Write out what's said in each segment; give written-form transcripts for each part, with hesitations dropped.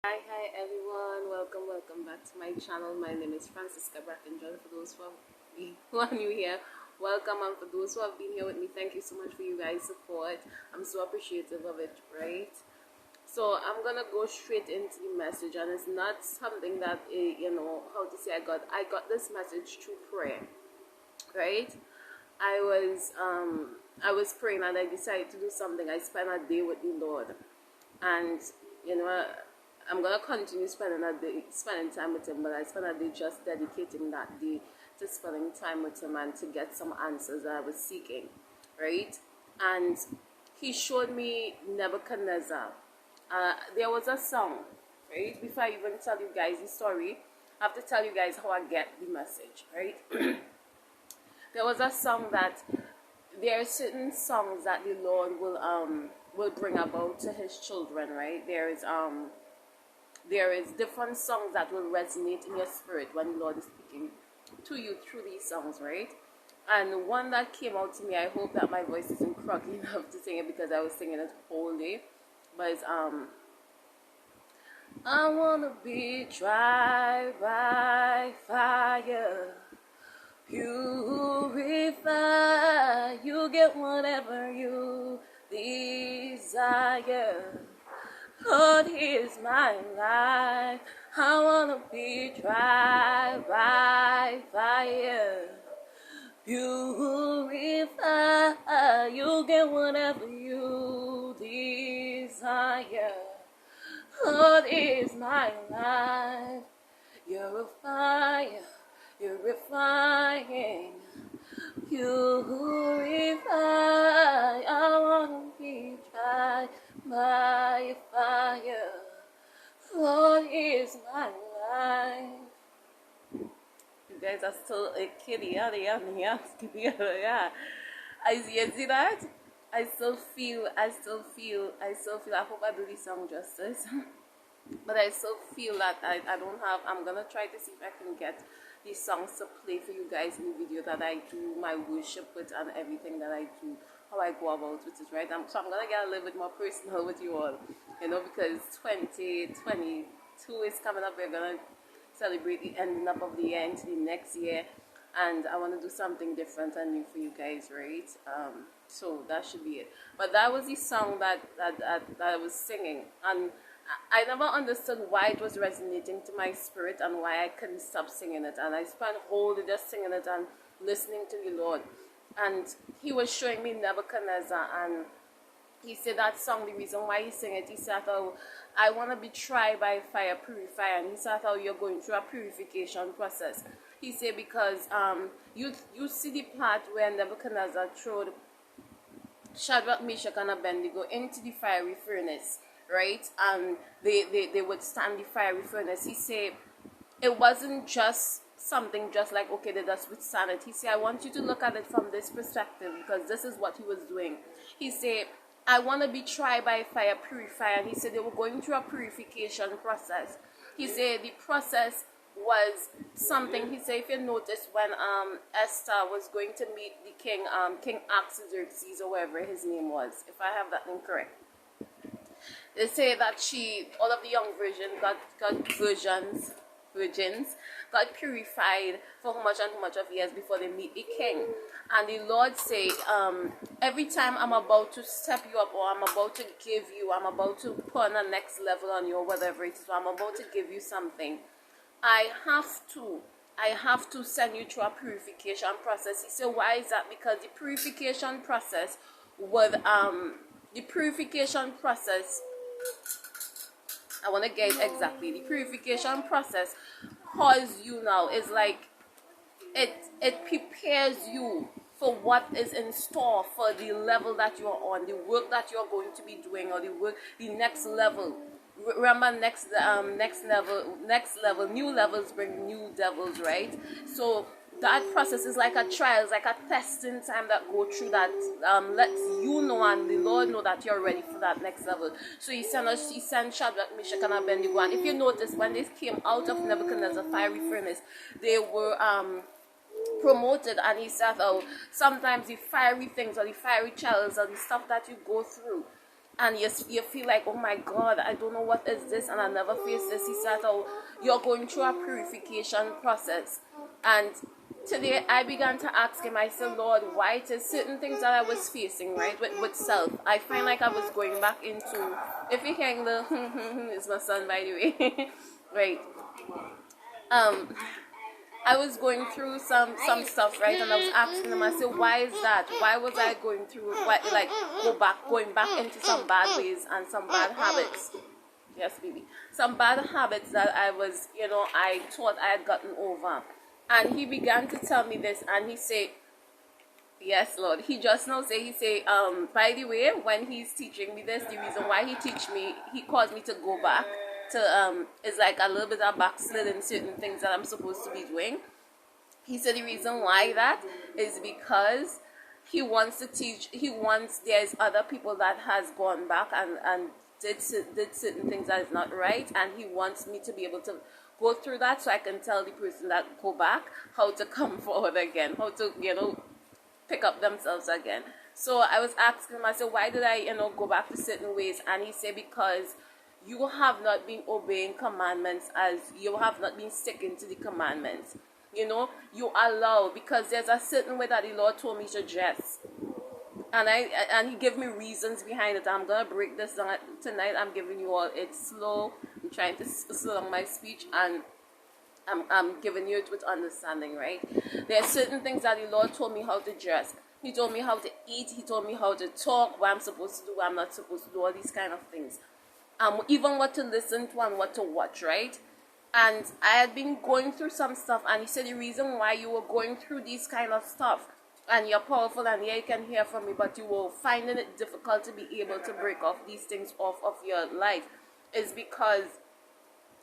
Hi everyone, welcome back to my channel. My name is Francisca Brackin. For those who are new here, welcome, and for those who have been here with me, thank you so much for you guys' support. I'm so appreciative of it, right? So I'm gonna go straight into the message, and it's not something that how to say I got this message through prayer, right? I was praying and I decided to do something. I spent a day with the Lord, and you know I'm gonna continue spending time with him, but I spent a day just dedicating that day to spending time with him and to get some answers that I was seeking, right? And he showed me Nebuchadnezzar. There was a song, right? Before I even tell you guys the story, I have to tell you guys how I get the message, right? There was a song that there are certain songs that the Lord will bring about to his children, right? There is different songs that will resonate in your spirit when the Lord is speaking to you through these songs, right? And one that came out to me, I hope that my voice isn't croaky enough to sing it because I was singing it whole day, but it's I wanna be tried by fire, purify, you get whatever you desire. Lord, here's my life. I wanna be tried by fire. Purify, you get whatever you desire. Lord, is my life. You're a fire, you're refining. Purify, I wanna be tried by fire. Lord, is my life. You guys are still a kitty. Yeah. You see that? I still feel. I hope I do this song justice. But I still feel that I don't have. I'm gonna try to see if I can get these songs to play for you guys in the video that I do my worship with and everything that I do, how I go about with it, right? So I'm gonna get a little bit more personal with you all, because 2022 is coming up. We're gonna celebrate the ending up of the year into the next year, and I want to do something different and new for you guys, right? So that should be it. But that was the song that I was singing, and I never understood why it was resonating to my spirit and why I couldn't stop singing it. And I spent whole day just singing it and listening to the Lord. And he was showing me Nebuchadnezzar, and he said that song, the reason why he sang it, he said, oh, I want to be tried by fire, purify. And he said, oh, you're going through a purification process. He said, because you see the part where Nebuchadnezzar threw Shadrach, Meshach, and Abednego into the fiery furnace, right? And they would stand the fiery furnace. He said it wasn't just something just like, okay, they just withstand it. He said, I want you to look at it from this perspective, because this is what he was doing. He said, I want to be tried by fire, purify. And he said they were going through a purification process. He said the process was something. He said, if you notice, when Esther was going to meet the king, King Artaxerxes, or whatever his name was, if I have that incorrect, they say that all of the young virgins got virgins got purified for how much of years before they meet the king. And the Lord say, every time I'm about to step you up, or I'm about to put on the next level on you, or whatever it is, or I'm about to give you something, I have to send you through a purification process. He said, why is that? Because the purification process I want to get it exactly. The purification process cause you now is like it prepares you for what is in store for the level that you are on, the work that you are going to be doing, or the next level. Remember, next level, new levels bring new devils, right? So that process is like a trial, it's like a testing time that go through that lets you know and the Lord know that you're ready for that next level. So he sent Shadrach, Meshach, and Abednego. And if you notice, when they came out of Nebuchadnezzar's fiery furnace, they were promoted. And he said, oh, sometimes the fiery things or the fiery trials or the stuff that you go through, and you feel like, oh my God, I don't know what is this, and I never faced this. He said, oh, you're going through a purification process. And today I began to ask him, I said, Lord, why it is certain things that I was facing, right, with self. I find like I was going back into, if you're hearing the it's my son, by the way, right, I was going through some stuff, right, and I was asking him, I said, why is that? Why was I going through, like, going back into some bad ways and some bad habits? Yes, baby. Some bad habits that I was, I thought I had gotten over. And he began to tell me this, and he said, yes, Lord. He just now say, by the way, when he's teaching me this, the reason why he caused me to go back to, is like a little bit of backslid in certain things that I'm supposed to be doing. He said the reason why that is because he wants to teach, there's other people that has gone back and did certain things that is not right, and he wants me to be able to go through that so I can tell the person that go back how to come forward again, how to, pick up themselves again. So I was asking him, I said, why did I, go back to certain ways? And he said, because you have not been obeying commandments, as you have not been sticking to the commandments. You allow, because there's a certain way that the Lord told me to dress. And he gave me reasons behind it. I'm going to break this down tonight. I'm giving you all, it's slow. I'm trying to slow down my speech, and I'm giving you it with understanding, right? There are certain things that the Lord told me how to dress. He told me how to eat. He told me how to talk, what I'm supposed to do, what I'm not supposed to do, all these kind of things. Even what to listen to and what to watch, right? And I had been going through some stuff, and he said the reason why you were going through these kind of stuff, and you're powerful, and yeah, you can hear from me, but you were finding it difficult to be able to break off these things off of your life, is because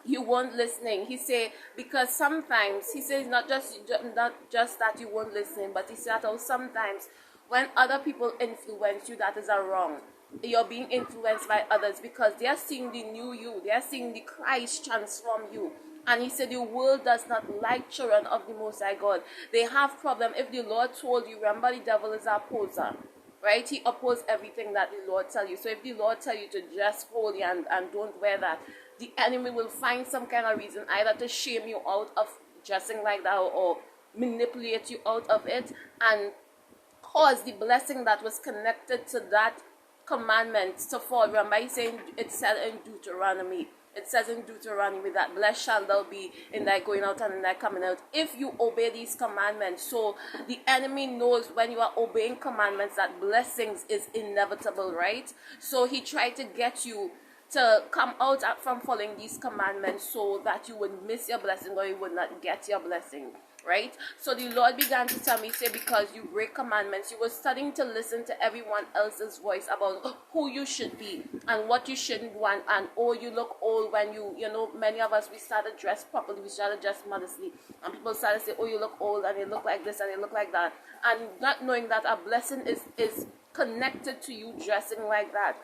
you weren't listening. He said, because sometimes, he says not just that you weren't listening, but he said that sometimes when other people influence you, that is a wrong. You're being influenced by others because they are seeing the new you. They are seeing the Christ transform you. And he said the world does not like children of the Most High God. They have problem. If the Lord told you, remember the devil is an opposer, right? He opposes everything that the Lord tell you. So if the Lord tell you to dress holy and don't wear that, the enemy will find some kind of reason either to shame you out of dressing like that, or manipulate you out of it and cause the blessing that was connected to that commandment to fall. Remember, he's saying, it said in Deuteronomy, that blessed shall thou be in thy going out and in thy coming out, if you obey these commandments. So the enemy knows when you are obeying commandments that blessings is inevitable, right? So he tried to get you to come out from following these commandments so that you would miss your blessing, or you would not get your blessing, right? So the Lord began to tell me, say, because you break commandments, you were starting to listen to everyone else's voice about who you should be and what you shouldn't want, and oh, you look old when many of us, we started dress properly, we started dress modestly, and people started to say, oh, you look old, and you look like this, and you look like that, and not knowing that a blessing is connected to you dressing like that.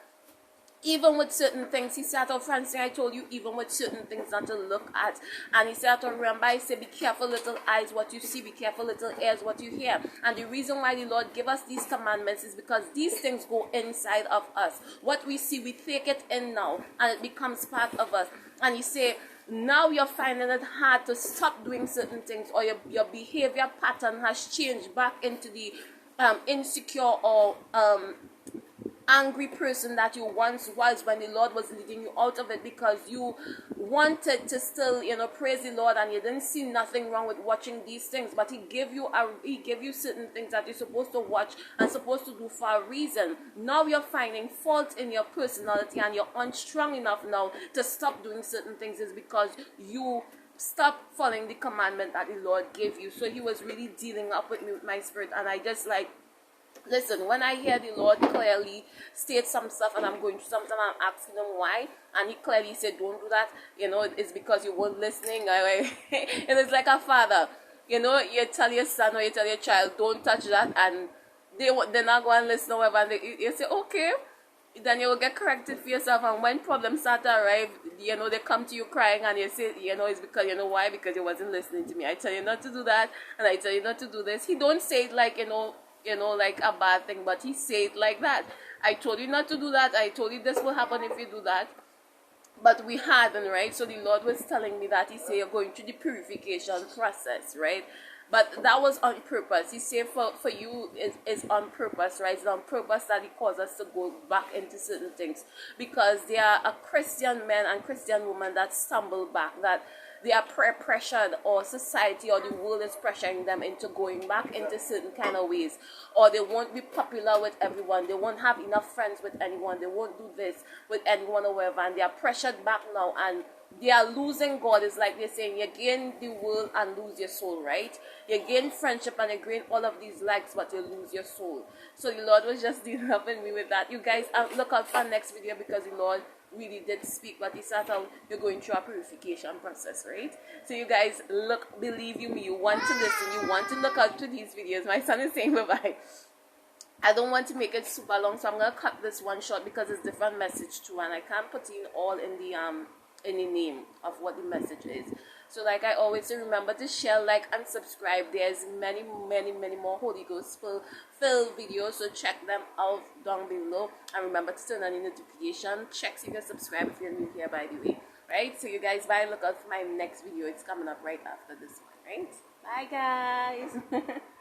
Even with certain things, he said, oh, Francie, I told you, even with certain things not to look at. And he said, oh, remember, I said, be careful, little eyes, what you see, be careful, little ears, what you hear. And the reason why the Lord gave us these commandments is because these things go inside of us. What we see, we take it in now, and it becomes part of us. And he said, now you're finding it hard to stop doing certain things, or your behavior pattern has changed back into the insecure or angry person that you once was when the Lord was leading you out of it, because you wanted to still, praise the Lord, and you didn't see nothing wrong with watching these things, but he gave you certain things that you're supposed to watch and supposed to do for a reason. Now you're finding fault in your personality, and you're unstrong enough now to stop doing certain things, is because you stop following the commandment that the Lord gave you. So he was really dealing up with me with my spirit, and I just listen, when I hear the Lord clearly state some stuff and I'm going through something, I'm asking him why, and he clearly said, don't do that, it's because you weren't listening. And it's like a father, you tell your son or you tell your child, don't touch that, and they're not going to listen, or whatever, and you say, okay, then you will get corrected for yourself. And when problems start to arrive, they come to you crying, and you say, it's because, why? Because you wasn't listening to me. I tell you not to do that, and I tell you not to do this. He don't say it like, like a bad thing, but he say it like that. I told you not to do that. I told you this will happen if you do that. But we hadn't, right? So the Lord was telling me that He said you're going through the purification process, right? But that was on purpose. He said for you is on purpose, right? It's on purpose that He calls us to go back into certain things. Because there are a Christian men and Christian women that stumble back, that they are pressured, or society or the world is pressuring them into going back into certain kind of ways, or they won't be popular with everyone, they won't have enough friends with anyone, they won't do this with anyone or whatever, and they are pressured back now, and they are losing God. It's like they're saying you gain the world and lose your soul, right? You gain friendship and you gain all of these likes, but you lose your soul. So the Lord was just helping me with that. You guys look out for next video, because the Lord really did speak, but He said how you're going through a purification process, right? So you guys, look, believe you me, you want to listen, you want to look out to these videos. My son is saying bye-bye. I don't want to make it super long, so I'm going to cut this one short because it's different message too, and I can't put in all in the name of what the message is. So like I always say, remember to share, like, and subscribe. There's many more Holy Ghost filled videos, so check them out down below, and remember to turn on the notification. Check so you can subscribe if you're new here, by the way, right? So you guys, bye. Look out for my next video. It's coming up right after this one, right? Bye guys.